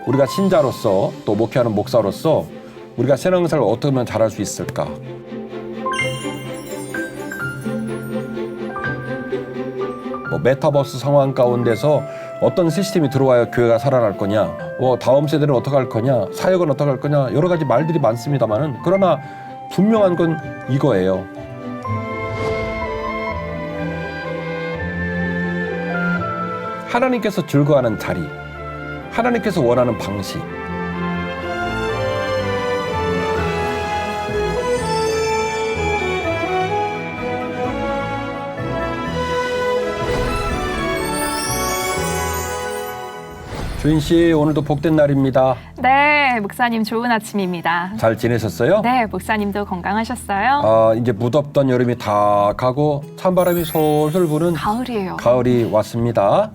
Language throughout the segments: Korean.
우리가 신자로서 또 목회하는 목사로서 우리가 신앙생활을 어떻게 하면 잘할 수 있을까? 뭐 메타버스 상황 가운데서 어떤 시스템이 들어와야 교회가 살아날 거냐, 다음 세대는 어떻게 할 거냐, 사역은 어떻게 할 거냐, 여러 가지 말들이 많습니다만은 그러나 분명한 건 이거예요. 하나님께서 즐거워하는 자리, 하나님께서 원하는 방식. 주인 씨, 오늘도 복된 날입니다. 네, 목사님 좋은 아침입니다. 잘 지내셨어요? 네, 목사님도 건강하셨어요? 이제 무덥던 여름이 다 가고 찬바람이 솔솔 부는 가을이에요. 가을이 왔습니다.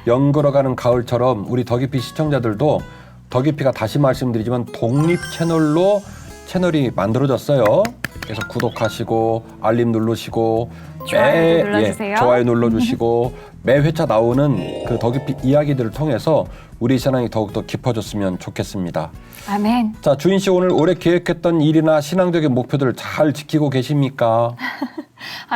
연걸어가는 가을처럼 우리 더기피 시청자들도 더기피가 다시 말씀드리지만 독립 채널로 채널이 만들어졌어요. 그래서 구독하시고 알림 누르시고 좋아요 눌러주세요. 좋아요 눌러주시고 매 회차 나오는 그 더기피 이야기들을 통해서 우리 신앙이 더욱더 깊어졌으면 좋겠습니다. 아멘. 자, 주인 씨 오늘 올해 계획했던 일이나 신앙적인 목표들을 잘 지키고 계십니까?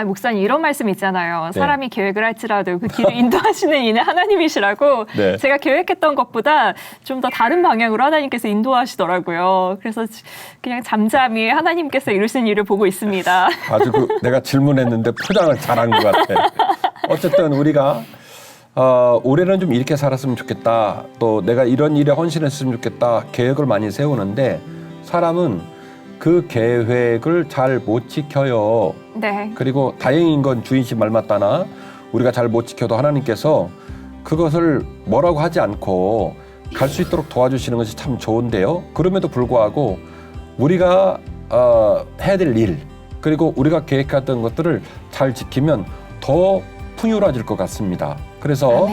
목사님 이런 말씀 있잖아요. 네. 사람이 계획을 할지라도 그 길을 인도하시는 이는 하나님이시라고. 네. 제가 계획했던 것보다 좀 더 다른 방향으로 하나님께서 인도하시더라고요. 그래서 그냥 잠잠히 하나님께서 이루신 일을 보고 있습니다. 아주 내가 질문했는데 포장을 잘한 것 같아. 어쨌든 우리가 올해는 좀 이렇게 살았으면 좋겠다. 또 내가 이런 일에 헌신했으면 좋겠다. 계획을 많이 세우는데 사람은 그 계획을 잘 못 지켜요. 네. 그리고 다행인 건 주인 씨 말 맞다나 우리가 잘 못 지켜도 하나님께서 그것을 뭐라고 하지 않고 갈 수 있도록 도와주시는 것이 참 좋은데요. 그럼에도 불구하고 우리가 해야 될 일 그리고 우리가 계획했던 것들을 잘 지키면 더 풍요로워질 것 같습니다. 그래서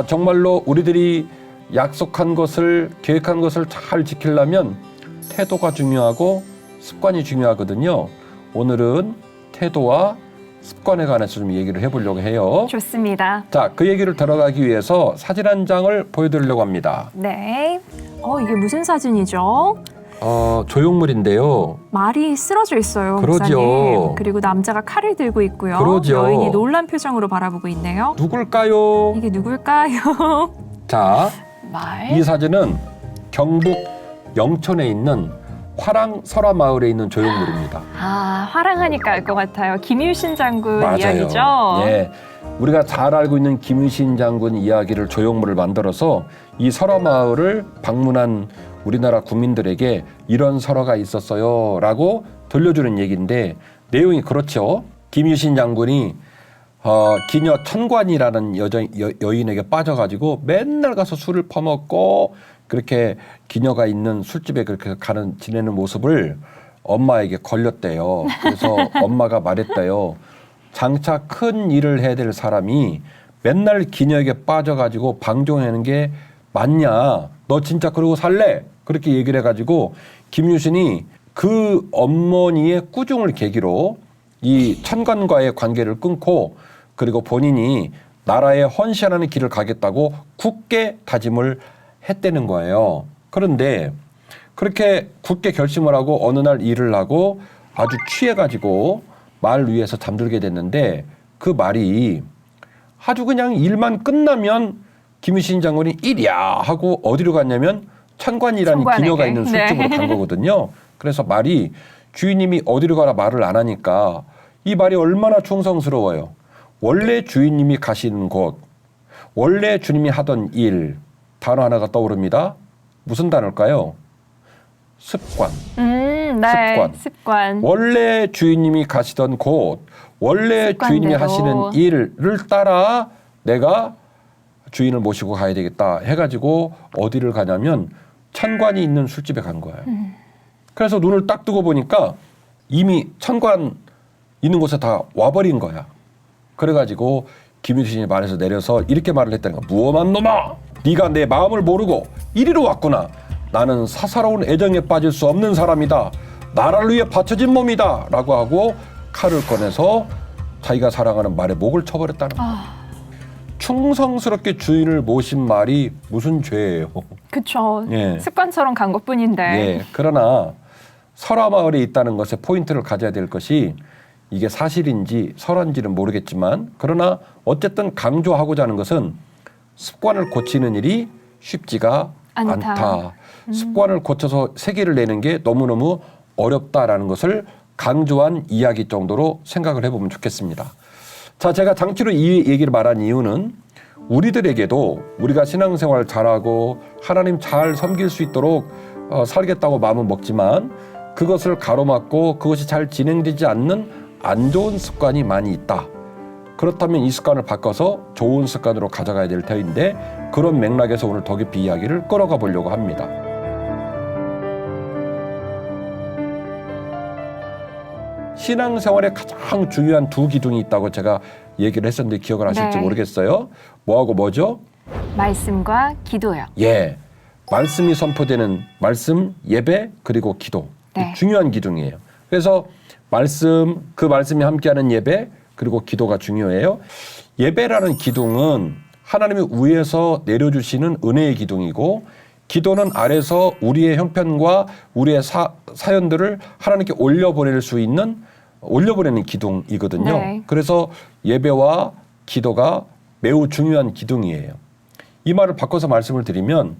정말로 우리들이 약속한 것을 계획한 것을 잘 지키려면 태도가 중요하고 습관이 중요하거든요. 오늘은 태도와 습관에 관해서 좀 얘기를 해보려고 해요. 좋습니다. 자, 그 얘기를 들어가기 위해서 사진 한 장을 보여드리려고 합니다. 네. 이게 무슨 사진이죠? 조형물인데요. 말이 쓰러져 있어요. 그러죠. 목사님. 그리고 남자가 칼을 들고 있고요. 그러죠. 여인이 놀란 표정으로 바라보고 있네요. 누굴까요? 이게 누굴까요? 자, 말? 이 사진은 경북 영천에 있는 화랑 설화 마을에 있는 조형물입니다. 화랑하니까 알 것 같아요. 김유신 장군 맞아요. 이야기죠? 예, 우리가 잘 알고 있는 김유신 장군 이야기를 조형물을 만들어서 이 설화 마을을 방문한 우리나라 국민들에게 이런 설화가 있었어요 라고 들려주는 얘기인데 내용이 그렇죠. 김유신 장군이 기녀 천관이라는 여인에게 빠져가지고 맨날 가서 술을 퍼먹고 그렇게 기녀가 있는 술집에 그렇게 지내는 모습을 엄마에게 걸렸대요. 그래서 엄마가 말했대요. 장차 큰 일을 해야 될 사람이 맨날 기녀에게 빠져가지고 방종하는 게 맞냐? 너 진짜 그러고 살래? 그렇게 얘기를 해가지고 김유신이 그 어머니의 꾸중을 계기로 이 천관과의 관계를 끊고 그리고 본인이 나라에 헌신하는 길을 가겠다고 굳게 다짐을 했다는 거예요. 그런데 그렇게 굳게 결심을 하고 어느 날 일을 하고 아주 취해가지고 말 위에서 잠들게 됐는데 그 말이 아주 그냥 일만 끝나면 김유신 장군이 일이야 하고 어디로 갔냐면 천관이라는 기녀가 있는 술집으로 간 거거든요. 그래서 말이 주인님이 어디로 가라 말을 안 하니까 이 말이 얼마나 충성스러워요. 원래 주인님이 가시는 곳, 원래 주님이 하던 일, 단어 하나가 떠오릅니다. 무슨 단어일까요? 습관. 네. 습관. 원래 주인님이 가시던 곳, 원래 습관대로. 주인님이 하시는 일을 따라 내가 주인을 모시고 가야 되겠다 해가지고 어디를 가냐면 천관이 있는 술집에 간 거예요. 그래서 눈을 딱 뜨고 보니까 이미 천관 있는 곳에 다 와버린 거야. 그래가지고 김유신이 말에서 내려서 이렇게 말을 했다는 거야. 무엄한 놈아! 네가 내 마음을 모르고 이리로 왔구나. 나는 사사로운 애정에 빠질 수 없는 사람이다. 나라를 위해 바쳐진 몸이다. 라고 하고 칼을 꺼내서 자기가 사랑하는 말의 목을 쳐버렸다는 거야. 충성스럽게 주인을 모신 말이 무슨 죄예요? 그렇죠. 예. 습관처럼 간 것뿐인데. 예. 그러나 설화 마을에 있다는 것에 포인트를 가져야 될 것이 이게 사실인지 설화인지는 모르겠지만 그러나 어쨌든 강조하고자 하는 것은 습관을 고치는 일이 쉽지가 않다. 습관을 고쳐서 세계를 내는 게 너무너무 어렵다라는 것을 강조한 이야기 정도로 생각을 해보면 좋겠습니다. 자, 제가 장치로 이 얘기를 말한 이유는 우리들에게도 우리가 신앙생활 잘하고 하나님 잘 섬길 수 있도록 살겠다고 마음은 먹지만 그것을 가로막고 그것이 잘 진행되지 않는 안 좋은 습관이 많이 있다. 그렇다면 이 습관을 바꿔서 좋은 습관으로 가져가야 될 터인데 그런 맥락에서 오늘 더 깊이 이야기를 끌어가 보려고 합니다. 신앙생활에 가장 중요한 두 기둥이 있다고 제가 얘기를 했었는데 기억을 하실지 네. 모르겠어요. 뭐하고 뭐죠? 말씀과 기도요. 예, 말씀이 선포되는 말씀, 예배, 그리고 기도. 네. 중요한 기둥이에요. 그래서 말씀, 그 말씀이 함께하는 예배, 그리고 기도가 중요해요. 예배라는 기둥은 하나님이 위에서 내려주시는 은혜의 기둥이고 기도는 아래서 우리의 형편과 우리의 사연들을 하나님께 올려보내는 기둥이거든요. 네. 그래서 예배와 기도가 매우 중요한 기둥이에요. 이 말을 바꿔서 말씀을 드리면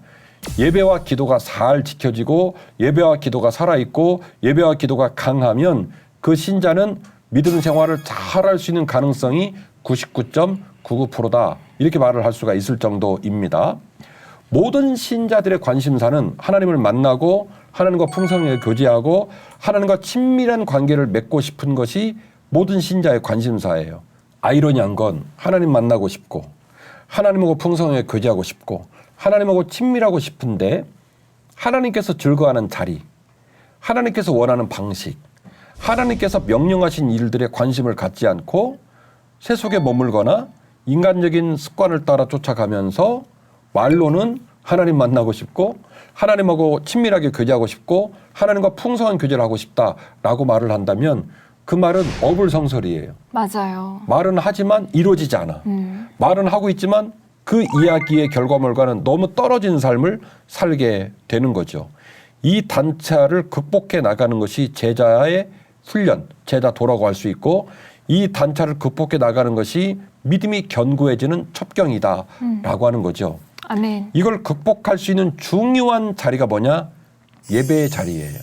예배와 기도가 잘 지켜지고 예배와 기도가 살아있고 예배와 기도가 강하면 그 신자는 믿음 생활을 잘할 수 있는 가능성이 99.99%다. 이렇게 말을 할 수가 있을 정도입니다. 모든 신자들의 관심사는 하나님을 만나고 하나님과 풍성하게 교제하고 하나님과 친밀한 관계를 맺고 싶은 것이 모든 신자의 관심사예요. 아이러니한 건 하나님 만나고 싶고 하나님하고 풍성하게 교제하고 싶고 하나님하고 친밀하고 싶은데 하나님께서 즐거워하는 자리, 하나님께서 원하는 방식, 하나님께서 명령하신 일들에 관심을 갖지 않고 세속에 머물거나 인간적인 습관을 따라 쫓아가면서 말로는 하나님 만나고 싶고 하나님하고 친밀하게 교제하고 싶고 하나님과 풍성한 교제를 하고 싶다라고 말을 한다면 그 말은 어불성설이에요. 맞아요. 말은 하지만 이루어지지 않아. 말은 하고 있지만 그 이야기의 결과물과는 너무 떨어진 삶을 살게 되는 거죠. 이 단차를 극복해 나가는 것이 제자의 훈련, 제자 도라고 할 수 있고 이 단차를 극복해 나가는 것이 믿음이 견고해지는 첩경이다라고 하는 거죠. 아멘. 이걸 극복할 수 있는 중요한 자리가 뭐냐? 예배의 자리예요.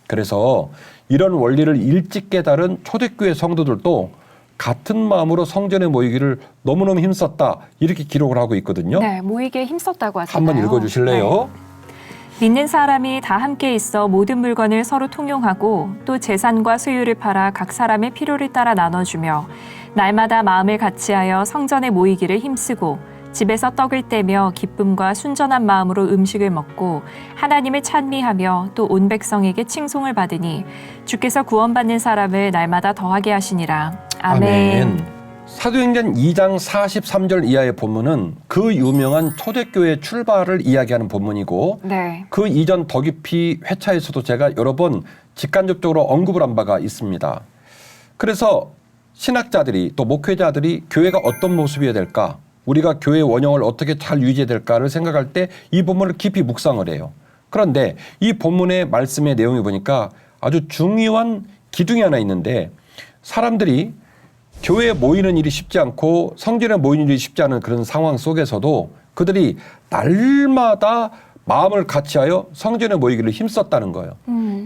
그래서 이런 원리를 일찍 깨달은 초대교회 성도들도 같은 마음으로 성전에 모이기를 너무너무 힘썼다 이렇게 기록을 하고 있거든요. 네, 모이기에 힘썼다고 하잖아요. 한번 읽어주실래요? 네. 믿는 사람이 다 함께 있어 모든 물건을 서로 통용하고 또 재산과 소유를 팔아 각 사람의 필요를 따라 나눠주며 날마다 마음을 같이하여 성전에 모이기를 힘쓰고 집에서 떡을 떼며 기쁨과 순전한 마음으로 음식을 먹고 하나님을 찬미하며 또 온 백성에게 칭송을 받으니 주께서 구원받는 사람을 날마다 더하게 하시니라. 아멘. 사도행전 2장 43절 이하의 본문은 그 유명한 초대교회 출발을 이야기하는 본문이고 네. 그 이전 더 깊이 회차에서도 제가 여러 번 직간접적으로 언급을 한 바가 있습니다. 그래서 신학자들이 또 목회자들이 교회가 어떤 모습이어야 될까, 우리가 교회의 원형을 어떻게 잘 유지해야 될까를 생각할 때 이 본문을 깊이 묵상을 해요. 그런데 이 본문의 말씀의 내용을 보니까 아주 중요한 기둥이 하나 있는데 사람들이 교회에 모이는 일이 쉽지 않고 성전에 모이는 일이 쉽지 않은 그런 상황 속에서도 그들이 날마다 마음을 같이하여 성전에 모이기를 힘썼다는 거예요.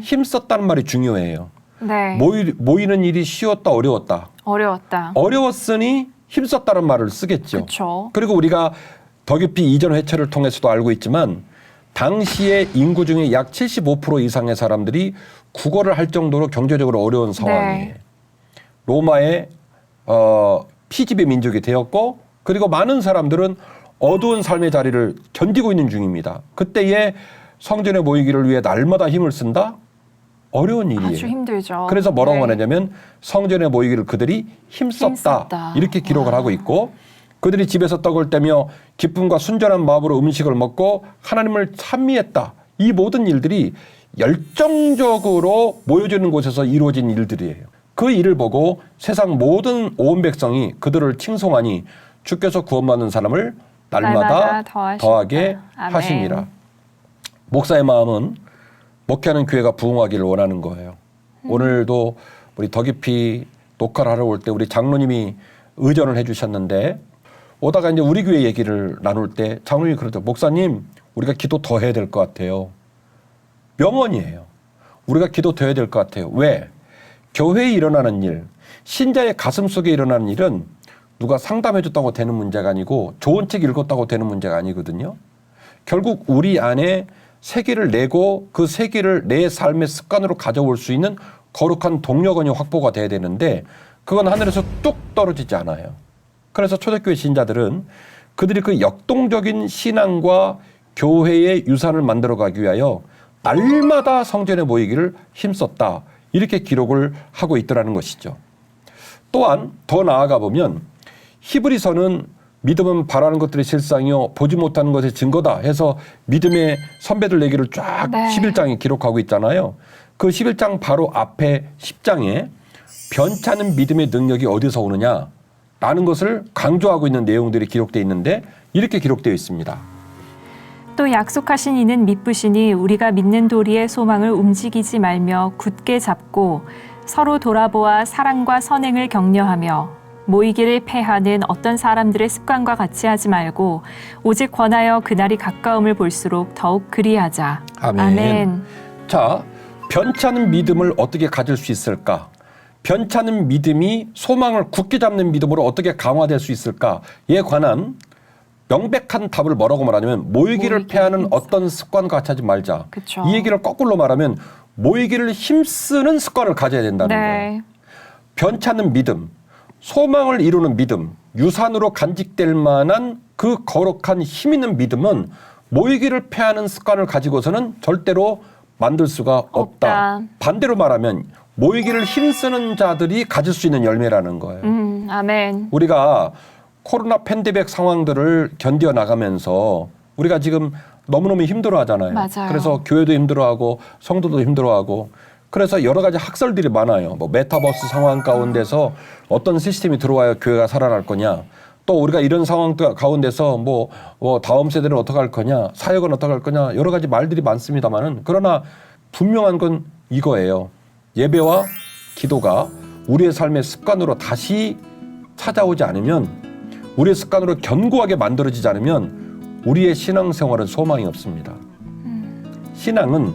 힘썼다는 말이 중요해요. 네. 모이는 일이 쉬웠다 어려웠다. 어려웠다. 어려웠으니 힘썼다는 말을 쓰겠죠. 그렇죠. 그리고 우리가 더 깊이 이전 회차를 통해서도 알고 있지만 당시의 인구 중에 약 75% 이상의 사람들이 국어를 할 정도로 경제적으로 어려운 상황이에요. 네. 로마의 피지배 민족이 되었고 그리고 많은 사람들은 어두운 삶의 자리를 견디고 있는 중입니다. 그때에 성전에 모이기를 위해 날마다 힘을 쓴다? 어려운 일이에요. 아주 힘들죠. 그래서 뭐라고 네. 말하냐면 성전에 모이기를 그들이 힘썼다. 이렇게 기록을 하고 있고 그들이 집에서 떡을 떼며 기쁨과 순전한 마음으로 음식을 먹고 하나님을 찬미했다. 이 모든 일들이 열정적으로 모여지는 곳에서 이루어진 일들이에요. 그 일을 보고 세상 모든 온 백성이 그들을 칭송하니 주께서 구원받는 사람을 날마다 더하게 하시니라. 목사의 마음은 목회하는 교회가 부흥하기를 원하는 거예요. 오늘도 우리 더 깊이 녹화를 하러 올 때 우리 장로님이 의전을 해주셨는데 오다가 이제 우리 교회 얘기를 나눌 때 장로님이 그러죠. 목사님, 우리가 기도 더 해야 될 것 같아요. 명언이에요. 우리가 기도 더 해야 될 것 같아요. 왜? 교회에 일어나는 일, 신자의 가슴 속에 일어나는 일은 누가 상담해 줬다고 되는 문제가 아니고 좋은 책 읽었다고 되는 문제가 아니거든요. 결국 우리 안에 세계를 내고 그 세계를 내 삶의 습관으로 가져올 수 있는 거룩한 동력원이 확보가 돼야 되는데 그건 하늘에서 뚝 떨어지지 않아요. 그래서 초대교회 신자들은 그들이 그 역동적인 신앙과 교회의 유산을 만들어가기 위하여 날마다 성전에 모이기를 힘썼다. 이렇게 기록을 하고 있더라는 것이죠. 또한 더 나아가 보면 히브리서는 믿음은 바라는 것들의 실상이요 보지 못하는 것의 증거다 해서 믿음의 선배들 얘기를 쫙 11장에 기록하고 있잖아요. 그 11장 바로 앞에 10장에 변찮은 믿음의 능력이 어디서 오느냐 라는 것을 강조하고 있는 내용들이 기록되어 있는데 이렇게 기록되어 있습니다. 또 약속하신 이는 미쁘시니 우리가 믿는 도리의 소망을 움직이지 말며 굳게 잡고 서로 돌아보아 사랑과 선행을 격려하며 모이기를 패하는 어떤 사람들의 습관과 같이 하지 말고 오직 권하여 그날이 가까움을 볼수록 더욱 그리하자. 아멘. 자, 변찮은 믿음을 어떻게 가질 수 있을까? 변찮은 믿음이 소망을 굳게 잡는 믿음으로 어떻게 강화될 수 있을까에 관한 명백한 답을 뭐라고 말하냐면 모이기를 패하는 어떤 습관과 같이 하지 말자. 그쵸. 이 얘기를 거꾸로 말하면 모이기를 힘쓰는 습관을 가져야 된다는 거예요. 변찮은 믿음, 소망을 이루는 믿음, 유산으로 간직될 만한 그 거룩한 힘 있는 믿음은 모이기를 패하는 습관을 가지고서는 절대로 만들 수가 없다. 반대로 말하면 모이기를 힘쓰는 자들이 가질 수 있는 열매라는 거예요. 아멘. 우리가 코로나 팬데믹 상황들을 견뎌 나가면서 우리가 지금 너무너무 힘들어하잖아요. 맞아요. 그래서 교회도 힘들어하고 성도도 힘들어하고 그래서 여러 가지 학설들이 많아요. 뭐 메타버스 상황 가운데서 어떤 시스템이 들어와야 교회가 살아날 거냐. 또 우리가 이런 상황 가운데서 뭐 다음 세대는 어떻게 할 거냐. 사역은 어떻게 할 거냐. 여러 가지 말들이 많습니다만은 그러나 분명한 건 이거예요. 예배와 기도가 우리의 삶의 습관으로 다시 찾아오지 않으면 우리의 습관으로 견고하게 만들어지지 않으면 우리의 신앙생활은 소망이 없습니다. 신앙은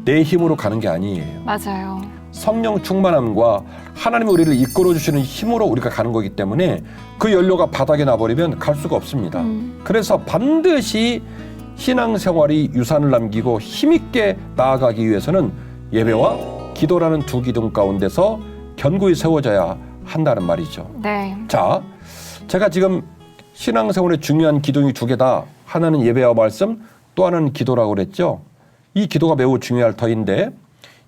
내 힘으로 가는 게 아니에요. 맞아요. 성령 충만함과 하나님이 우리를 이끌어 주시는 힘으로 우리가 가는 거기 때문에 그 연료가 바닥에 나버리면 갈 수가 없습니다. 그래서 반드시 신앙생활이 유산을 남기고 힘있게 나아가기 위해서는 예배와 기도라는 두 기둥 가운데서 견고히 세워져야 한다는 말이죠. 네. 자, 제가 지금 신앙생활의 중요한 기둥이 두 개다. 하나는 예배와 말씀, 또 하나는 기도라고 그랬죠. 이 기도가 매우 중요할 터인데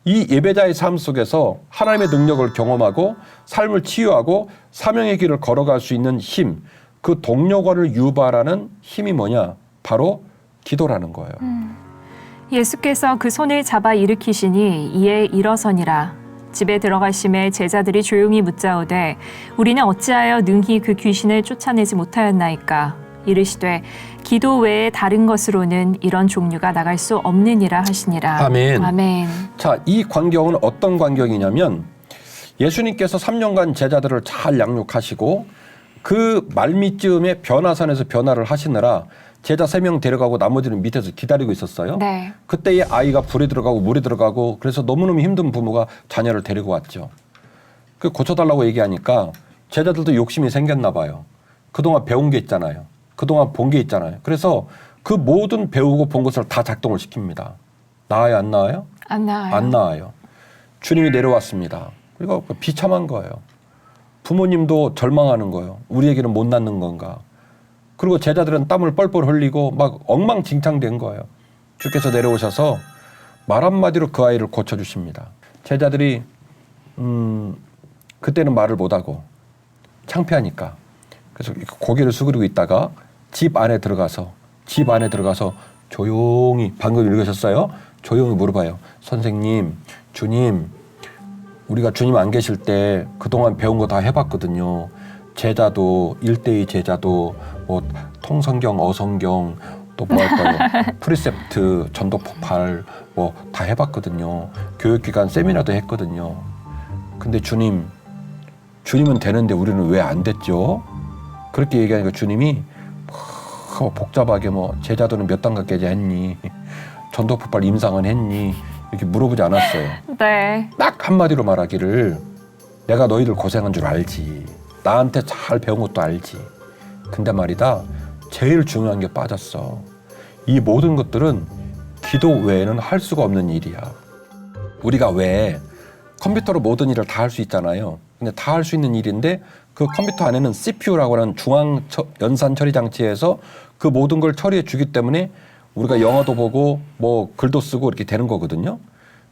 이 예배자의 삶 속에서 하나님의 능력을 경험하고 삶을 치유하고 사명의 길을 걸어갈 수 있는 힘, 그 동력원을 유발하는 힘이 뭐냐? 바로 기도라는 거예요. 예수께서 그 손을 잡아 일으키시니 이에 일어서니라. 집에 들어가심에 제자들이 조용히 묻자오되 우리는 어찌하여 능히 그 귀신을 쫓아내지 못하였나이까. 이르시되 기도 외에 다른 것으로는 이런 종류가 나갈 수 없느니라 하시니라. 아멘. 아멘. 자, 이 광경은 어떤 광경이냐면 예수님께서 3년간 제자들을 잘 양육하시고 그 말미쯤에 변화산에서 변화를 하시느라 제자 3명 데려가고 나머지는 밑에서 기다리고 있었어요. 네. 그때의 아이가 불에 들어가고 물에 들어가고 그래서 너무너무 힘든 부모가 자녀를 데리고 왔죠. 그 고쳐달라고 얘기하니까 제자들도 욕심이 생겼나 봐요. 그동안 배운 게 있잖아요. 그동안 본 게 있잖아요. 그래서 그 모든 배우고 본 것을 다 작동을 시킵니다. 나아요, 안 나아요? 안 나아요. 안 나아요. 주님이 내려왔습니다. 그리고 비참한 거예요. 부모님도 절망하는 거예요. 우리에게는 못 낳는 건가. 그리고 제자들은 땀을 뻘뻘 흘리고 막 엉망진창된 거예요. 주께서 내려오셔서 말 한마디로 그 아이를 고쳐주십니다. 제자들이 그때는 말을 못하고 창피하니까 그래서 고개를 숙이고 있다가 집 안에 들어가서 조용히 방금 읽으셨어요? 조용히 물어봐요. 선생님, 주님, 우리가 주님 안 계실 때 그동안 배운 거 다 해봤거든요. 제자도 일대의 제자도 뭐 통성경, 어성경 또 뭐 할까요? 프리셉트, 전도폭발 뭐 다 해봤거든요. 교육기관 세미나도 했거든요. 근데 주님은 되는데 우리는 왜 안 됐죠? 그렇게 얘기하니까 주님이 복잡하게 뭐 제자도는 몇 단계까지 했니? 전도폭발 임상은 했니? 이렇게 물어보지 않았어요. 네. 딱 한마디로 말하기를 내가 너희들 고생한 줄 알지. 나한테 잘 배운 것도 알지. 근데 말이다. 제일 중요한 게 빠졌어. 이 모든 것들은 기도 외에는 할 수가 없는 일이야. 우리가 왜 컴퓨터로 모든 일을 다 할 수 있잖아요. 근데 다 할 수 있는 일인데 그 컴퓨터 안에는 CPU라고 하는 중앙 연산 처리 장치에서 그 모든 걸 처리해 주기 때문에 우리가 영화도 보고 뭐 글도 쓰고 이렇게 되는 거거든요.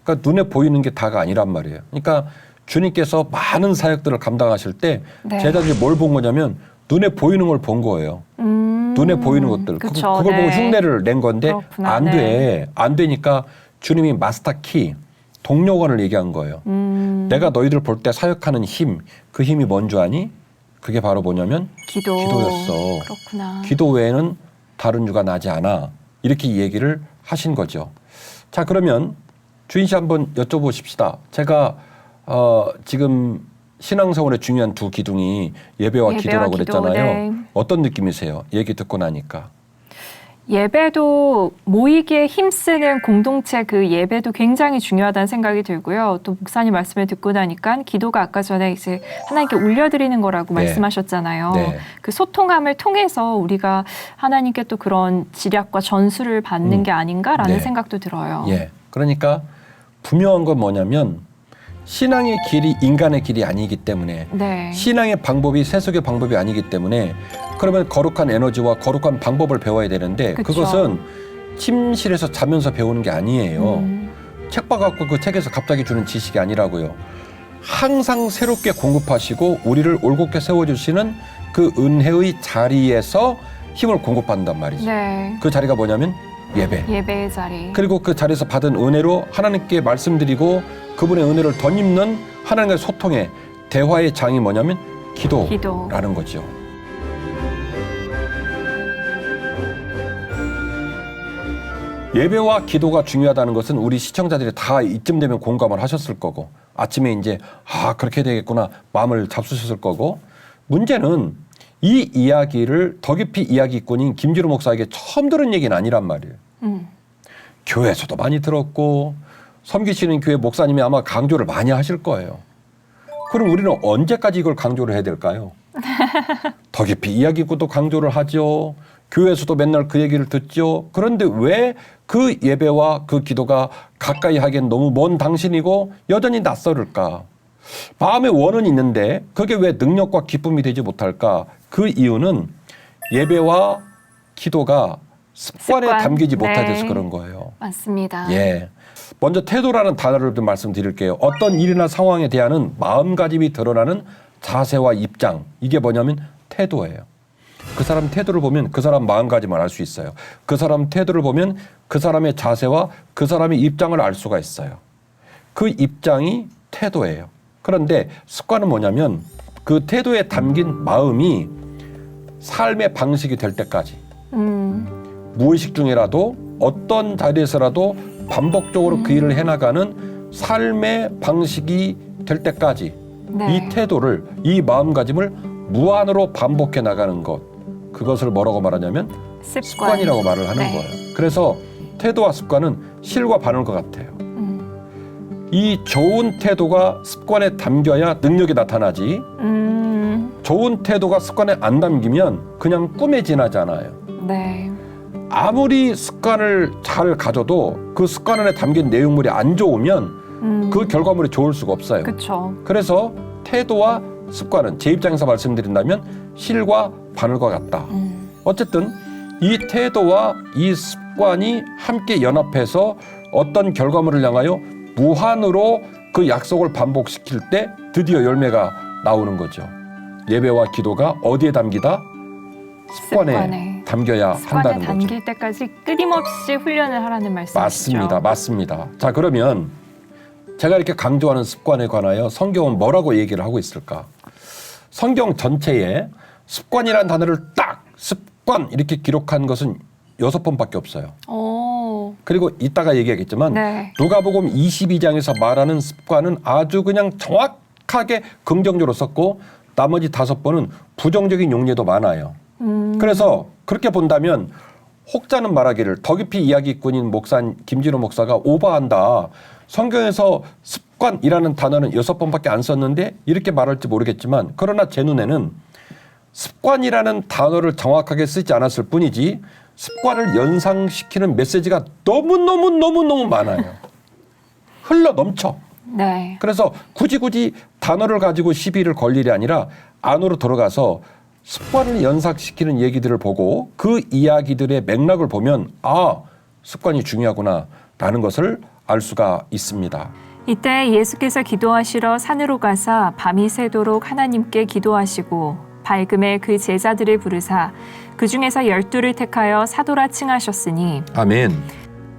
그러니까 눈에 보이는 게 다가 아니란 말이에요. 그러니까 주님께서 많은 사역들을 감당하실 때 네. 제자들이 뭘 본 거냐면 눈에 보이는 걸 본 거예요. 눈에 보이는 것들. 그쵸, 그걸 네. 보고 흉내를 낸 건데 그렇구나, 안 돼. 안 되니까 주님이 마스터 키, 동력원을 얘기한 거예요. 내가 너희들 볼 때 사역하는 힘, 그 힘이 뭔 줄 아니? 그게 바로 뭐냐면 기도였어. 그렇구나. 기도 외에는 다른 유가 나지 않아. 이렇게 얘기를 하신 거죠. 자, 그러면 주인 씨 한번 여쭤보십시다. 제가 지금 신앙생활의 중요한 두 기둥이 예배와 기도라고 그랬잖아요. 네. 어떤 느낌이세요? 얘기 듣고 나니까. 예배도 모이기에 힘쓰는 공동체 그 예배도 굉장히 중요하다는 생각이 들고요. 또 목사님 말씀을 듣고 나니까 기도가 아까 전에 이제 하나님께 올려드리는 거라고 네. 말씀하셨잖아요. 네. 그 소통함을 통해서 우리가 하나님께 또 그런 지략과 전수를 받는 게 아닌가라는 네. 생각도 들어요. 예. 그러니까 분명한 건 뭐냐면 신앙의 길이 인간의 길이 아니기 때문에 네. 신앙의 방법이 세속의 방법이 아니기 때문에 그러면 거룩한 에너지와 거룩한 방법을 배워야 되는데 그쵸. 그것은 침실에서 자면서 배우는 게 아니에요. 책 봐갖고 그 책에서 갑자기 주는 지식이 아니라고요. 항상 새롭게 공급하시고 우리를 올곧게 세워주시는 그 은혜의 자리에서 힘을 공급한단 말이죠. 네. 그 자리가 뭐냐면 예배. 예배의 자리. 그리고 그 자리에서 받은 은혜로 하나님께 말씀드리고 그분의 은혜를 덧입는 하나님과의 소통의 대화의 장이 뭐냐면 기도라는 거죠. 예배와 기도가 중요하다는 것은 우리 시청자들이 다 이쯤 되면 공감을 하셨을 거고 아침에 이제 그렇게 되겠구나 마음을 잡수셨을 거고 문제는 이 이야기를 더 깊이 이야기꾼인 김주로 목사에게 처음 들은 얘기는 아니란 말이에요. 교회에서도 많이 들었고 섬기시는 교회 목사님이 아마 강조를 많이 하실 거예요. 그럼 우리는 언제까지 이걸 강조를 해야 될까요? 더 깊이 이야기꾼도 강조를 하죠. 교회에서도 맨날 그 얘기를 듣죠. 그런데 왜 그 예배와 그 기도가 가까이 하기엔 너무 먼 당신이고 여전히 낯설을까? 마음의 원은 있는데 그게 왜 능력과 기쁨이 되지 못할까? 그 이유는 예배와 기도가 습관에 담기지 못해서 그런 거예요. 맞습니다. 예. 먼저 태도라는 단어를 좀 말씀드릴게요. 어떤 일이나 상황에 대한 마음가짐이 드러나는 자세와 입장. 이게 뭐냐면 태도예요. 그 사람 태도를 보면 그 사람 마음가짐을 알 수 있어요. 그 사람 태도를 보면 그 사람의 자세와 그 사람의 입장을 알 수가 있어요. 그 입장이 태도예요. 그런데 습관은 뭐냐면 그 태도에 담긴 마음이 삶의 방식이 될 때까지 무의식 중에라도 어떤 자리에서라도 반복적으로 그 일을 해나가는 삶의 방식이 될 때까지 네. 이 태도를 이 마음가짐을 무한으로 반복해 나가는 것 그것을 뭐라고 말하냐면 습관이라고 말을 하는 네. 거예요. 그래서 태도와 습관은 실과 반을 것 같아요. 이 좋은 태도가 습관에 담겨야 능력이 나타나지 좋은 태도가 습관에 안 담기면 그냥 꿈에 지나잖아요. 네. 아무리 습관을 잘 가져도 그 습관 안에 담긴 내용물이 안 좋으면 그 결과물이 좋을 수가 없어요. 그렇죠. 그래서 태도와 습관은 제 입장에서 말씀드린다면 실과 바늘과 같다. 어쨌든 이 태도와 이 습관이 함께 연합해서 어떤 결과물을 향하여 무한으로 그 약속을 반복시킬 때 드디어 열매가 나오는 거죠. 예배와 기도가 어디에 담기다? 습관에 담겨야 한다는 거죠. 담길 때까지 끊임없이 훈련을 하라는 말씀이시죠. 맞습니다. 맞습니다. 자, 그러면 제가 이렇게 강조하는 습관에 관하여 성경은 뭐라고 얘기를 하고 있을까? 성경 전체에 습관이라는 단어를 딱 습관 이렇게 기록한 것은 6번밖에 없어요. 오. 그리고 이따가 얘기하겠지만 네. 누가복음 22장에서 말하는 습관은 아주 그냥 정확하게 긍정적으로 썼고 나머지 5번은 부정적인 용례도 많아요. 그래서 그렇게 본다면 혹자는 말하기를 더 깊이 이야기꾼인 목사 김진호 목사가 오버한다. 성경에서 습관이라는 단어는 6번밖에 안 썼는데 이렇게 말할지 모르겠지만 그러나 제 눈에는 습관이라는 단어를 정확하게 쓰지 않았을 뿐이지 습관을 연상시키는 메시지가 너무너무 많아요. 흘러 넘쳐. 네. 그래서 굳이 단어를 가지고 시비를 걸 일이 아니라 안으로 들어가서 습관을 연상시키는 얘기들을 보고 그 이야기들의 맥락을 보면 아, 습관이 중요하구나 라는 것을 알 수가 있습니다. 이때 예수께서 기도하시러 산으로 가사 밤이 새도록 하나님께 기도하시고 밝음에 그 제자들을 부르사 그 중에서 12를 택하여 사도라 칭하셨으니 아멘.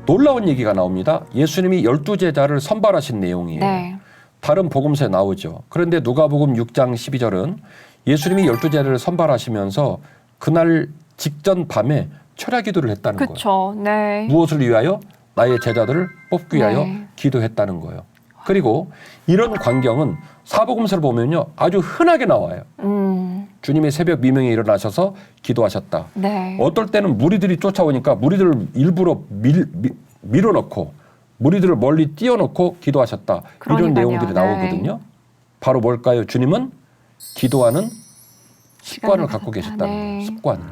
놀라운 얘기가 나옵니다. 예수님이 12제자를 선발하신 내용이에요. 네. 다른 복음서에 나오죠. 그런데 누가복음 6장 12절은 예수님이 12제자를 선발하시면서 그날 직전 밤에 철야 기도를 했다는 거예요. 그렇죠. 네. 무엇을 위하여? 나의 제자들을 뽑기 위하여 네. 기도했다는 거예요. 그리고 이런 광경은 사복음서를 보면요. 아주 흔하게 나와요. 주님이 새벽 미명에 일어나셔서 기도하셨다. 네. 어떨 때는 무리들이 쫓아오니까 무리들을 일부러 밀어넣고 무리들을 멀리 띄워놓고 기도하셨다. 이런 그러니까요. 내용들이 나오거든요. 바로 뭘까요? 주님은 기도하는 습관을 갖고 계셨다는 거예요. 네. 습관을.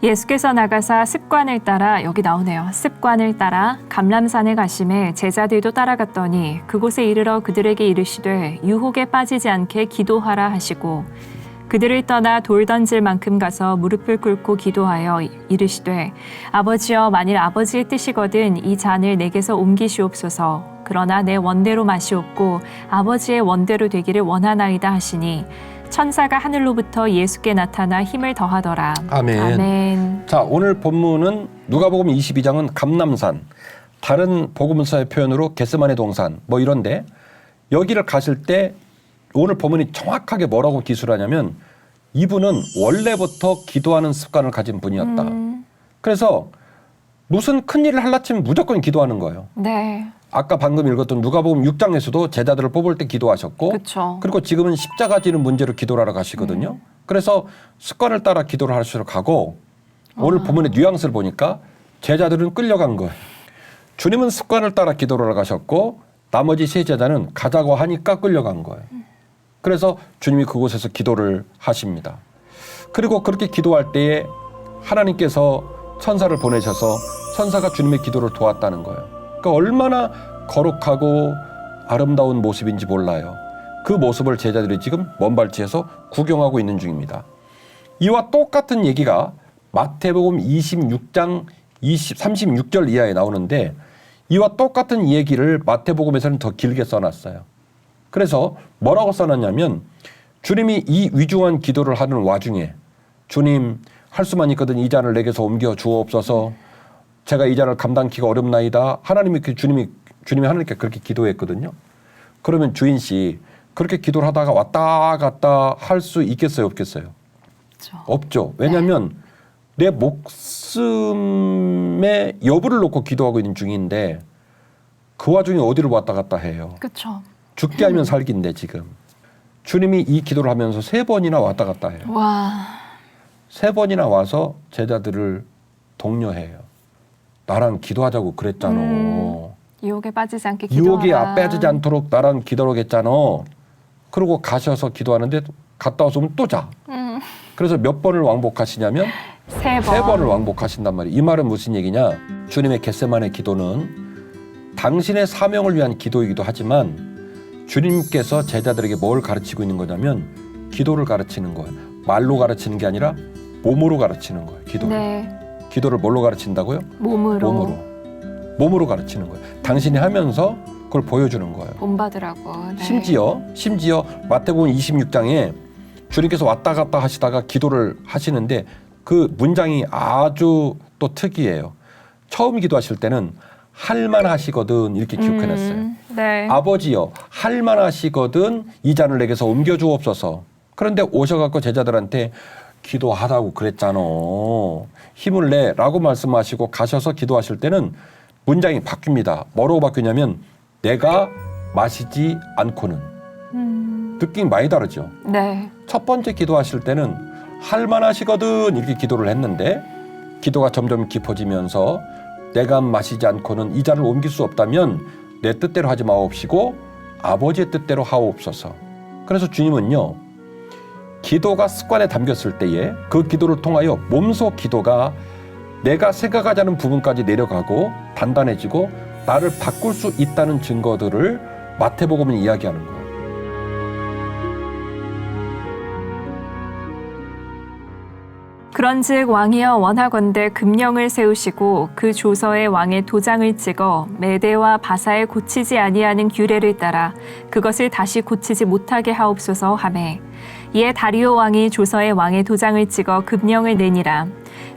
예수께서 나가사 습관을 따라 여기 나오네요. 습관을 따라 감람산에 가심에 제자들도 따라갔더니 그곳에 이르러 그들에게 이르시되 유혹에 빠지지 않게 기도하라 하시고 그들을 떠나 돌 던질 만큼 가서 무릎을 꿇고 기도하여 이르시되 아버지여 만일 아버지의 뜻이거든 이 잔을 내게서 옮기시옵소서 그러나 내 원대로 마시옵고 아버지의 원대로 되기를 원하나이다 하시니 천사가 하늘로부터 예수께 나타나 힘을 더하더라. 아멘. 아멘. 자, 오늘 본문은 누가복음 22장은 감람산, 다른 복음서의 표현으로 겟세마네 동산 뭐 이런데 여기를 가실 때 오늘 본문이 정확하게 뭐라고 기술하냐면 이분은 원래부터 기도하는 습관을 가진 분이었다. 그래서 무슨 큰일을 할라치면 무조건 기도하는 거예요. 네. 아까 방금 읽었던 누가복음 6장에서도 제자들을 뽑을 때 기도하셨고 그쵸. 그리고 지금은 십자가 지는 문제로 기도를 하러 가시거든요. 그래서 습관을 따라 기도를 하시러 가고 오늘 본문의 뉘앙스를 보니까 제자들은 끌려간 거예요. 주님은 습관을 따라 기도를 하러 가셨고 나머지 세 제자는 가자고 하니까 끌려간 거예요. 그래서 주님이 그곳에서 기도를 하십니다. 그리고 그렇게 기도할 때에 하나님께서 천사를 보내셔서 천사가 주님의 기도를 도왔다는 거예요. 그러니까 얼마나 거룩하고 아름다운 모습인지 몰라요. 그 모습을 제자들이 지금 먼 발치에서 구경하고 있는 중입니다. 이와 똑같은 얘기가 마태복음 26장 36절 이하에 나오는데 이와 똑같은 얘기를 마태복음에서는 더 길게 써놨어요. 그래서 뭐라고 써놨냐면 주님이 이 위중한 기도를 하는 와중에 주님 할 수만 있거든 이 잔을 내게서 옮겨 주옵소서 제가 이 잔을 감당키가 어렵나이다. 주님이 하나님께 그렇게 기도했거든요. 그러면 주인 씨 그렇게 기도를 하다가 왔다 갔다 할 수 있겠어요, 없겠어요? 그렇죠. 없죠. 왜냐하면 내 목숨의 여부를 놓고 기도하고 있는 중인데 그 와중에 어디를 왔다 갔다 해요. 그렇죠. 죽게 하면 살기인데 지금 주님이 이 기도를 하면서 3번이나 왔다 갔다 해요. 와. 3번이나 와서 제자들을 독려해요. 나랑 기도하자고 그랬잖아. 유혹에 빠지지 않게 기도하라. 유혹에 빠지지 않도록 나랑 기도하라고 했잖아. 그러고 가셔서 기도하는데 갔다 와서 오면 또 자. 그래서 몇 번을 왕복하시냐면 3번. 3번을 왕복하신단 말이에요. 이 말은 무슨 얘기냐. 주님의 겟세마네 기도는 당신의 사명을 위한 기도이기도 하지만 주님께서 제자들에게 뭘 가르치고 있는 거냐면 기도를 가르치는 거예요. 말로 가르치는 게 아니라 몸으로 가르치는 거예요. 기도를. 네. 기도를 뭘로 가르친다고요? 몸으로. 몸으로 가르치는 거예요. 당신이 하면서 그걸 보여주는 거예요. 본받으라고. 네. 심지어 마태복음 26장에 주님께서 왔다 갔다 하시다가 기도를 하시는데 그 문장이 아주 또 특이해요. 처음 기도하실 때는 할만하시거든 이렇게 기록해놨어요. 네. 아버지여 할만하시거든 이 잔을 내게서 옮겨주옵소서. 그런데 오셔갖고 제자들한테 기도하라고 그랬잖아. 힘을 내라고 말씀하시고 가셔서 기도하실 때는 문장이 바뀝니다. 뭐라고 바뀌냐면 내가 마시지 않고는. 느낌이 많이 다르죠. 네. 첫 번째 기도하실 때는 할만하시거든 이렇게 기도를 했는데 기도가 점점 깊어지면서 내가 마시지 않고는 이 잔을 옮길 수 없다면 내 뜻대로 하지 마옵시고 아버지의 뜻대로 하옵소서. 그래서 주님은요. 기도가 습관에 담겼을 때에 그 기도를 통하여 몸소 기도가 내가 생각하지 않은 부분까지 내려가고 단단해지고 나를 바꿀 수 있다는 증거들을 마태복음은 이야기하는 거예요. 그런즉 왕이여 원하건대 금령을 세우시고 그 조서에 왕의 도장을 찍어 메대와 바사에 고치지 아니하는 규례를 따라 그것을 다시 고치지 못하게 하옵소서 하매 이에 다리오 왕이 조서에 왕의 도장을 찍어 금령을 내니라.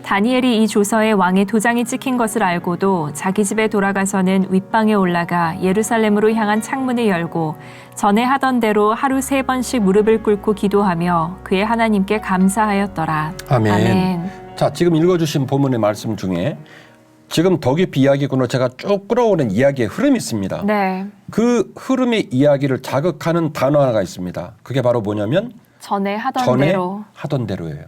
다니엘이 이 조서에 왕의 도장이 찍힌 것을 알고도 자기 집에 돌아가서는 윗방에 올라가 예루살렘으로 향한 창문을 열고 전에 하던 대로 하루 3번씩 무릎을 꿇고 기도하며 그의 하나님께 감사하였더라. 아멘. 자, 지금 읽어주신 본문의 말씀 중에 지금 더 깊이 이야기군으로 제가 쭉 끌어오는 이야기의 흐름이 있습니다. 네. 그 흐름의 이야기를 자극하는 단어 하나가 있습니다. 그게 바로 뭐냐면 전에 하던 대로예요.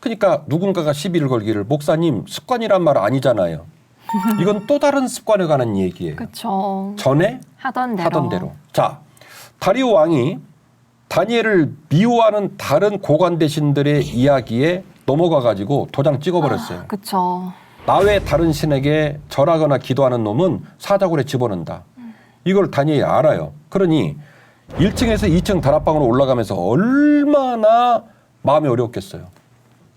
그러니까 누군가가 시비를 걸기를 목사님 습관이란 말 아니잖아요. 이건 또 다른 습관에 관한 얘기예요. 그렇죠. 전에 하던 대로. 자, 다리오 왕이 다니엘을 미워하는 다른 고관 대신들의 이야기에 넘어가 가지고 도장 찍어버렸어요. 그렇죠. 나 외 다른 신에게 절하거나 기도하는 놈은 사자굴에 집어넣는다. 이걸 다니엘이 알아요. 그러니 1층에서 2층 다락방으로 올라가면서 얼마나 마음이 어려웠겠어요.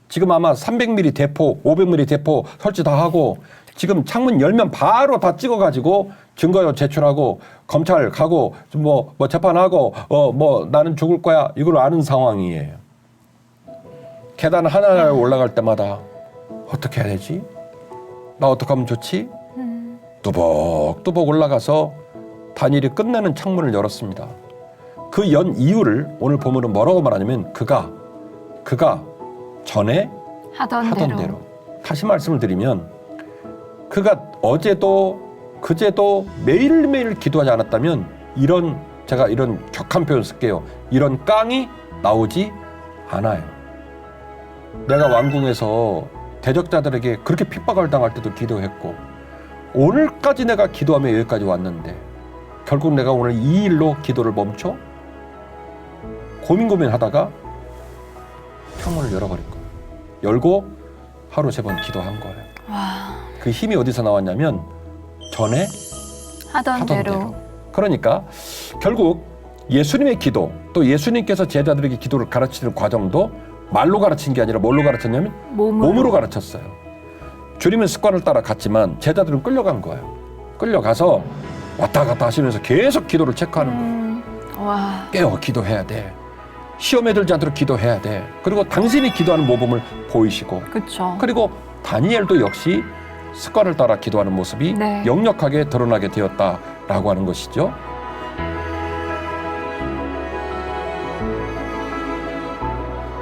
지금 아마 300mm 대포, 500mm 대포 설치 다 하고 지금 창문 열면 바로 다 찍어가지고 증거 제출하고 검찰 가고 뭐 재판하고 나는 죽을 거야 이걸 아는 상황이에요. 계단 하나를 올라갈 때마다 어떻게 해야 되지? 나 어떻게 하면 좋지? 뚜벅뚜벅 올라가서 다니엘이 끝내는 창문을 열었습니다. 그 연 이유를 오늘 보면은 뭐라고 말하냐면 그가 전에 하던 대로. 다시 말씀을 드리면 그가 어제도 그제도 매일매일 기도하지 않았다면 제가 이런 격한 표현 쓸게요. 이런 깡이 나오지 않아요. 내가 왕궁에서 대적자들에게 그렇게 핍박을 당할 때도 기도했고 오늘까지 내가 기도하며 여기까지 왔는데 결국 내가 오늘 이 일로 기도를 멈춰? 고민하다가 창문을 열어버린 거예요. 열고 하루 3번 기도한 거예요. 와. 그 힘이 어디서 나왔냐면 전에 하던 대로. 그러니까 결국 예수님의 기도 또 예수님께서 제자들에게 기도를 가르치는 과정도 말로 가르친 게 아니라 뭘로 가르쳤냐면 몸으로 가르쳤어요. 주님은 습관을 따라 갔지만 제자들은 끌려간 거예요. 끌려가서 왔다 갔다 하시면서 계속 기도를 체크하는 거예요. 와. 깨어 기도해야 돼. 시험에 들지 않도록 기도해야 돼. 그리고 당신이 기도하는 모범을 보이시고 그렇죠. 그리고 다니엘도 역시 습관을 따라 기도하는 모습이 네. 역력하게 드러나게 되었다라고 하는 것이죠.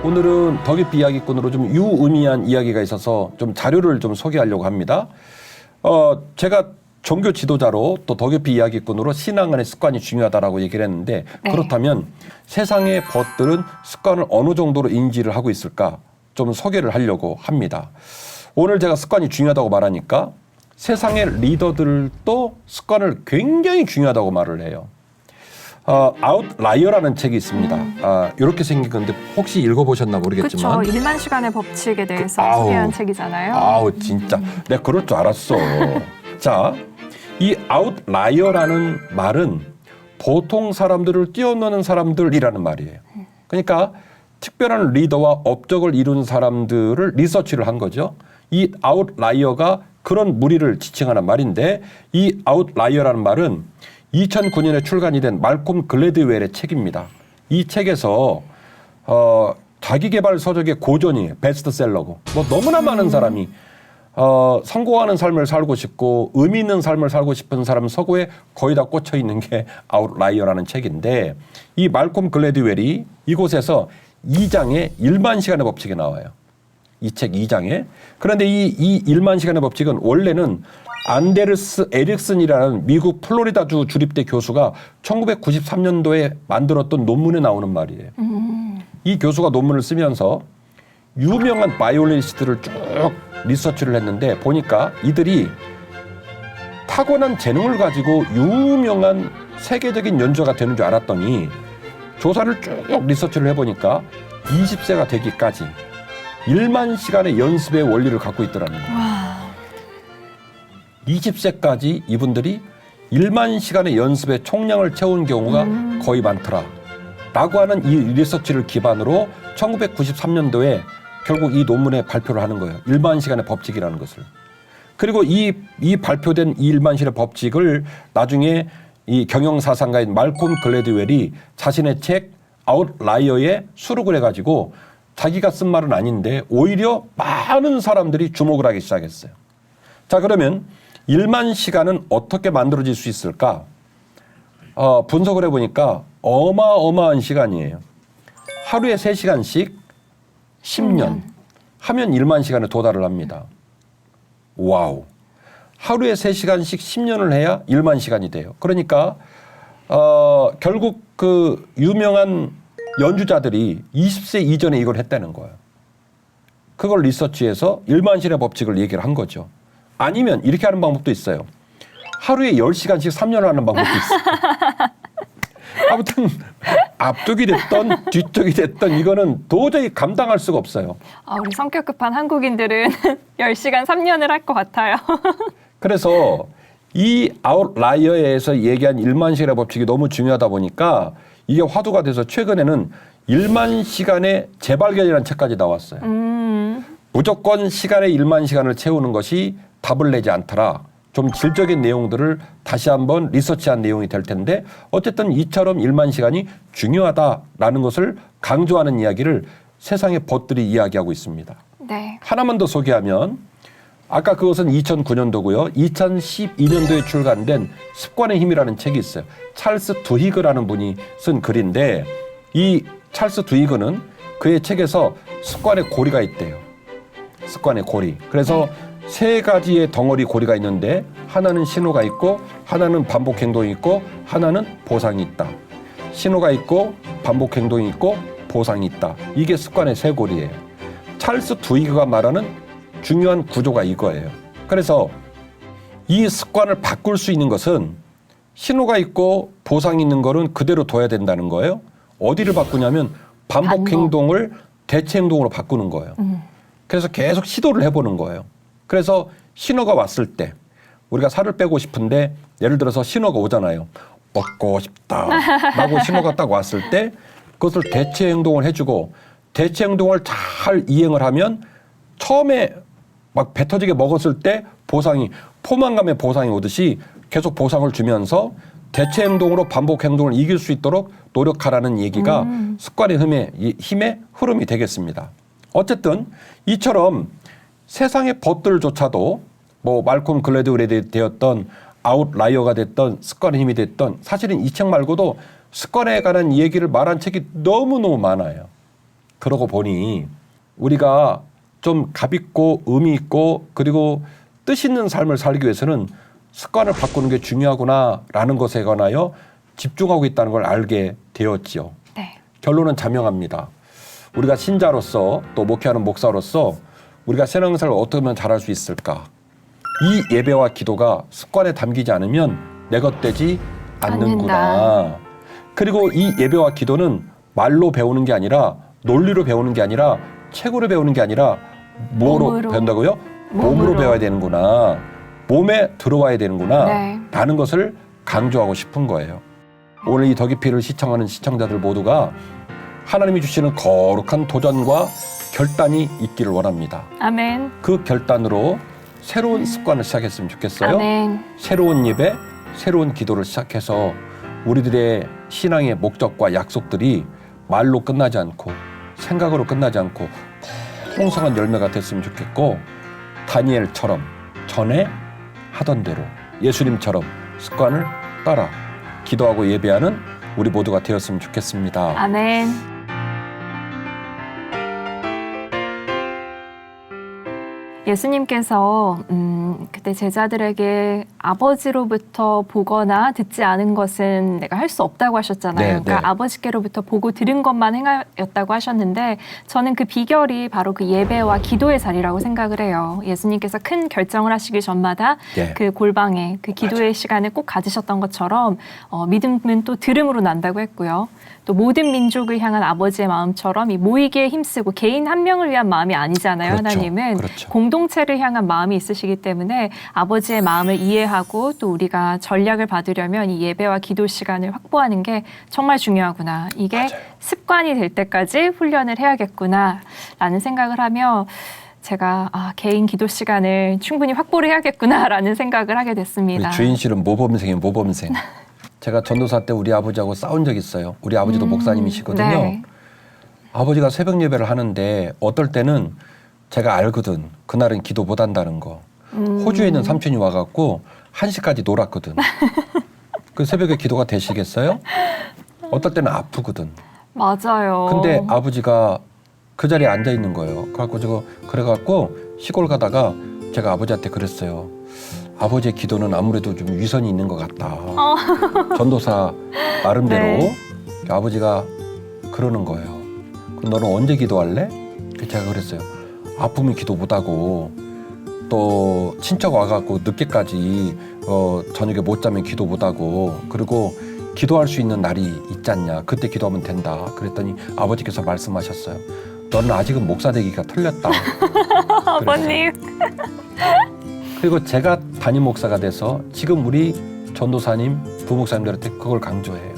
오늘은 더 깊이 이야기꾼으로 좀 유의미한 이야기가 있어서 좀 자료를 좀 소개하려고 합니다. 제가 종교 지도자로 또 더 깊이 이야기꾼으로 신앙 안의 습관이 중요하다라고 얘기를 했는데 네. 그렇다면 세상의 벗들은 습관을 어느 정도로 인지를 하고 있을까 좀 소개를 하려고 합니다. 오늘 제가 습관이 중요하다고 말하니까 세상의 리더들도 습관을 굉장히 중요하다고 말을 해요. 아웃라이어라는 책이 있습니다. 이렇게 생긴 건데 혹시 읽어보셨나 모르겠지만 그렇죠. 1만 시간의 법칙에 대해서 소개한 책이잖아요. 아우 진짜 내가 그럴 줄 알았어. 자, 이 아웃라이어라는 말은 보통 사람들을 뛰어넘는 사람들이라는 말이에요. 그러니까 특별한 리더와 업적을 이룬 사람들을 리서치를 한 거죠. 이 아웃라이어가 그런 무리를 지칭하는 말인데 이 아웃라이어라는 말은 2009년에 출간이 된 말콤 글래드웰의 책입니다. 이 책에서 자기개발 서적의 고전이에요. 베스트셀러고. 뭐 너무나 많은 사람이 성공하는 삶을 살고 싶고 의미 있는 삶을 살고 싶은 사람 서구에 거의 다 꽂혀 있는 게 아웃라이어라는 책인데 이 말콤 글래드웰이 이곳에서 2장에 1만 시간의 법칙이 나와요. 이 책 2장에. 그런데 이 1만 시간의 법칙은 원래는 안데르스 에릭슨이라는 미국 플로리다주 주립대 교수가 1993년도에 만들었던 논문에 나오는 말이에요. 이 교수가 논문을 쓰면서 유명한 바이올리니스트를 쭉 리서치를 했는데 보니까 이들이 타고난 재능을 가지고 유명한 세계적인 연주가 되는 줄 알았더니 조사를 쭉 리서치를 해보니까 20세가 되기까지 1만 시간의 연습의 원리를 갖고 있더라는 거예요. 와. 20세까지 이분들이 1만 시간의 연습의 총량을 채운 경우가 거의 많더라. 라고 하는 이 리서치를 기반으로 1993년도에 결국 이 논문에 발표를 하는 거예요. 1만 시간의 법칙이라는 것을. 그리고 이 발표된 이 1만 시간의 법칙을 나중에 이 경영사상가인 말콤 글래드웰이 자신의 책 아웃라이어에 수록을 해가지고 자기가 쓴 말은 아닌데 오히려 많은 사람들이 주목을 하기 시작했어요. 자, 그러면 1만 시간은 어떻게 만들어질 수 있을까? 분석을 해보니까 어마어마한 시간이에요. 하루에 3시간씩 10년 하면 1만 시간에 도달을 합니다. 와우. 하루에 3시간씩 10년을 해야 1만 시간이 돼요. 그러니까 결국 그 유명한 연주자들이 20세 이전에 이걸 했다는 거예요. 그걸 리서치해서 1만 시간의 법칙을 얘기를 한 거죠. 아니면 이렇게 하는 방법도 있어요. 하루에 10시간씩 3년을 하는 방법도 있어요. 아무튼 앞쪽이 됐던 뒤쪽이 됐던 이거는 도저히 감당할 수가 없어요. 우리 성격 급한 한국인들은 10시간 3년을 할 것 같아요. 그래서 이 아웃라이어에서 얘기한 1만 시간의 법칙이 너무 중요하다 보니까 이게 화두가 돼서 최근에는 1만 시간의 재발견이라는 책까지 나왔어요. 무조건 시간에 1만 시간을 채우는 것이 답을 내지 않더라. 좀 질적인 내용들을 다시 한번 리서치한 내용이 될 텐데 어쨌든 이처럼 1만 시간이 중요하다라는 것을 강조하는 이야기를 세상의 벗들이 이야기하고 있습니다. 네. 하나만 더 소개하면 아까 그것은 2009년도고요. 2012년도에 출간된 습관의 힘이라는 책이 있어요. 찰스 두히그라는 분이 쓴 글인데 이 찰스 두히그는 그의 책에서 습관의 고리가 있대요. 습관의 고리. 그래서 3가지의 덩어리 고리가 있는데 하나는 신호가 있고 하나는 반복 행동이 있고 하나는 보상이 있다. 신호가 있고 반복 행동이 있고 보상이 있다. 이게 습관의 3고리예요. 찰스 두히그가 말하는 중요한 구조가 이거예요. 그래서 이 습관을 바꿀 수 있는 것은 신호가 있고 보상이 있는 거는 그대로 둬야 된다는 거예요. 어디를 바꾸냐면 반복 행동을 대체 행동으로 바꾸는 거예요. 그래서 계속 시도를 해보는 거예요. 그래서 신호가 왔을 때 우리가 살을 빼고 싶은데 예를 들어서 신호가 오잖아요. 먹고 싶다 라고 신호가 딱 왔을 때 그것을 대체 행동을 해주고 대체 행동을 잘 이행을 하면 처음에 막 배 터지게 먹었을 때 보상이 포만감의 보상이 오듯이 계속 보상을 주면서 대체 행동으로 반복 행동을 이길 수 있도록 노력하라는 얘기가 습관의 힘의 흐름이 되겠습니다. 어쨌든 이처럼 세상의 벗들조차도 뭐 말콤 글래드웰이 되었던 아웃라이어가 됐던 습관의 힘이 됐던 사실은 이 책 말고도 습관에 관한 얘기를 말한 책이 너무너무 많아요. 그러고 보니 우리가 좀 값있고 의미 있고 그리고 뜻 있는 삶을 살기 위해서는 습관을 바꾸는 게 중요하구나라는 것에 관하여 집중하고 있다는 걸 알게 되었지요. 네. 결론은 자명합니다. 우리가 신자로서 또 목회하는 목사로서 우리가 신앙생활을 어떻게 하면 잘할 수 있을까? 이 예배와 기도가 습관에 담기지 않으면 내 것 되지 않는구나. 그리고 이 예배와 기도는 말로 배우는 게 아니라 논리로 배우는 게 아니라 책으로 배우는 게 아니라 뭐로 배운다고요? 몸으로 배워야 되는구나. 몸에 들어와야 되는구나. 네. 라는 것을 강조하고 싶은 거예요. 오늘 이 더 깊이를 시청하는 시청자들 모두가 하나님이 주시는 거룩한 도전과 결단이 있기를 원합니다. 아멘. 그 결단으로 새로운 습관을 시작했으면 좋겠어요. 아멘. 새로운 예배, 새로운 기도를 시작해서 우리들의 신앙의 목적과 약속들이 말로 끝나지 않고 생각으로 끝나지 않고 풍성한 열매가 됐으면 좋겠고 다니엘처럼 전에 하던 대로 예수님처럼 습관을 따라 기도하고 예배하는 우리 모두가 되었으면 좋겠습니다. 아멘. 예수님께서 그때 제자들에게 아버지로부터 보거나 듣지 않은 것은 내가 할 수 없다고 하셨잖아요. 네, 그러니까 네. 아버지께로부터 보고 들은 것만 행하였다고 하셨는데 저는 그 비결이 바로 그 예배와 기도의 자리라고 생각을 해요. 예수님께서 큰 결정을 하시기 전마다 네. 그 골방에 그 기도의 시간을 꼭 가지셨던 것처럼 믿음은 또 들음으로 난다고 했고요. 또 모든 민족을 향한 아버지의 마음처럼 이 모이기에 힘쓰고 개인 한 명을 위한 마음이 아니잖아요. 그렇죠. 하나님은 그렇죠. 공동체를 향한 마음이 있으시기 때문에 아버지의 마음을 이해하고 또 우리가 전략을 받으려면 이 예배와 기도 시간을 확보하는 게 정말 중요하구나. 이게 맞아요. 습관이 될 때까지 훈련을 해야겠구나 라는 생각을 하며 제가 개인 기도 시간을 충분히 확보를 해야겠구나라는 생각을 하게 됐습니다. 우리 주인실은 모범생이에요, 모범생. 제가 전도사 때 우리 아버지하고 싸운 적 있어요. 우리 아버지도 목사님이시거든요. 네. 아버지가 새벽 예배를 하는데 어떨 때는 제가 알거든. 그날은 기도 못 한다는 거. 호주에 있는 삼촌이 와갖고 1시까지 놀았거든. 그 새벽에 기도가 되시겠어요? 어떨 때는 아프거든. 맞아요. 근데 아버지가 그 자리에 앉아 있는 거예요. 그래갖고 시골 가다가 제가 아버지한테 그랬어요. 아버지의 기도는 아무래도 좀 위선이 있는 것 같다. 전도사 나름대로 네. 아버지가 그러는 거예요. 그럼 너는 언제 기도할래? 제가 그랬어요. 아프면 기도 못하고 또 친척 와갖고 늦게까지 저녁에 못 자면 기도 못하고 그리고 기도할 수 있는 날이 있지 않냐. 그때 기도하면 된다. 그랬더니 아버지께서 말씀하셨어요. 너는 아직은 목사 되기가 틀렸다. 아버님. 그리고 제가 담임 목사가 돼서 지금 우리 전도사님, 부목사님들한테 그걸 강조해요.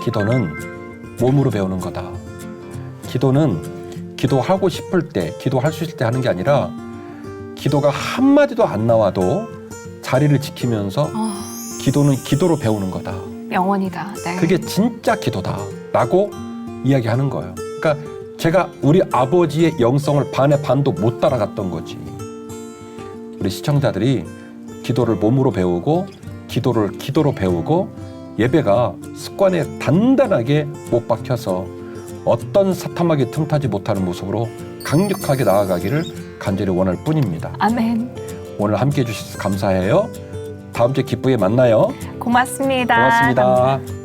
기도는 몸으로 배우는 거다. 기도는 기도하고 싶을 때, 기도할 수 있을 때 하는 게 아니라 기도가 한마디도 안 나와도 자리를 지키면서 기도는 기도로 배우는 거다. 영원이다. 네. 그게 진짜 기도다라고 이야기하는 거예요. 그러니까 제가 우리 아버지의 영성을 반의 반도 못 따라갔던 거지. 우리 시청자들이 기도를 몸으로 배우고 기도를 기도로 배우고 예배가 습관에 단단하게 못 박혀서 어떤 사탐하게 틈타지 못하는 모습으로 강력하게 나아가기를 간절히 원할 뿐입니다. 아멘. 오늘 함께해 주셔서 감사해요. 다음 주에 기쁘게 만나요. 고맙습니다. 고맙습니다.